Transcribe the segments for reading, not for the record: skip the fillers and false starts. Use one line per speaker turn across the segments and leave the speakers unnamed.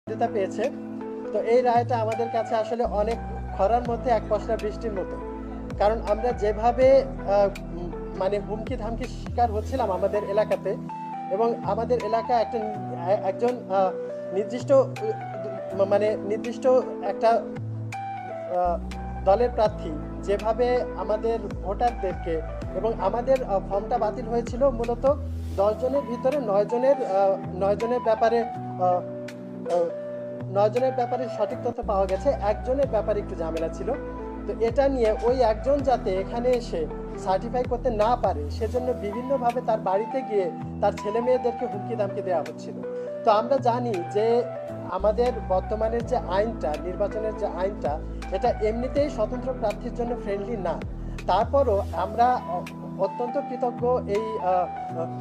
বৈধতা পেয়েছে। তো এই রায়টা আমাদের কাছে আসলে অনেক খরার মধ্যে এক পশলা বৃষ্টির মতো। কারণ আমরা যেভাবে মানে হুমকি ধামকির শিকার হচ্ছিলাম আমাদের এলাকাতে, এবং আমাদের এলাকা একজন নির্দিষ্ট মানে নির্দিষ্ট একটা দলের প্রার্থী যেভাবে আমাদের ভোটারদেরকে, এবং আমাদের ফর্মটা বাতিল হয়েছিল মূলত 10 জনের ভিতরে 9 জনের ব্যাপারে, 9 জনের ব্যাপারে সঠিক তথ্য পাওয়া গেছে, একজনের ব্যাপারে একটু ঝামেলা ছিল। তো এটা নিয়ে ওই একজন যাতে এখানে এসে সার্টিফাই করতে না পারে সেজন্য বিভিন্নভাবে তার বাড়িতে গিয়ে তার ছেলে মেয়েদেরকে হুমকি ধামকি দেওয়া হচ্ছিল। তো আমরা জানি যে আমাদের বর্তমানের যে আইনটা, নির্বাচনের যে আইনটা, এটা এমনিতেই স্বতন্ত্র প্রার্থীর জন্য ফ্রেন্ডলি না। তারপরও আমরা অত্যন্ত কৃতজ্ঞ এই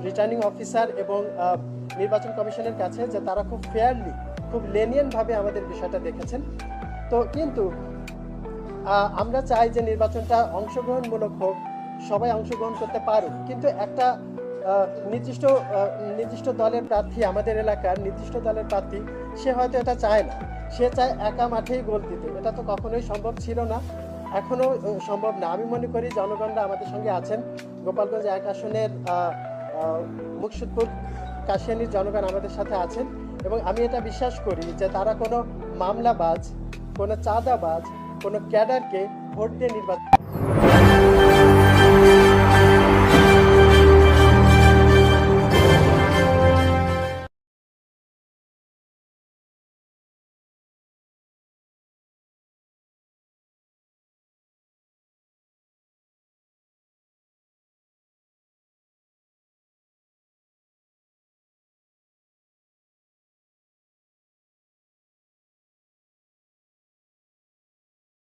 রিটার্নিং অফিসার এবং নির্বাচন কমিশনের কাছে যে তারা খুব ফেয়ারলি, খুব লেনিয়েন্টভাবে আমাদের বিষয়টা দেখেছেন। তো কিন্তু আমরা চাই যে নির্বাচনটা অংশগ্রহণমূলক হোক, সবাই অংশগ্রহণ করতে পারুক, কিন্তু একটা নির্দিষ্ট দলের প্রার্থী, আমাদের এলাকার নির্দিষ্ট দলের প্রার্থী, সে হয়তো এটা চায় না, সে চায় একা মাঠেই গোল দিতে। এটা তো কখনোই সম্ভব ছিল না, এখনও সম্ভব না। আমি মনে করি জনগণরা আমাদের সঙ্গে আছেন। গোপালগঞ্জ 1 আসনের মুকসুদপুর কাশিয়ানীর জনগণ আমাদের সাথে আছেন, এবং আমি এটা বিশ্বাস করি যে তারা কোনো মামলাবাজ, কোনো চাঁদাবাজ, কোনো ক্যাডারকে ভোট দিয়ে নির্বাচন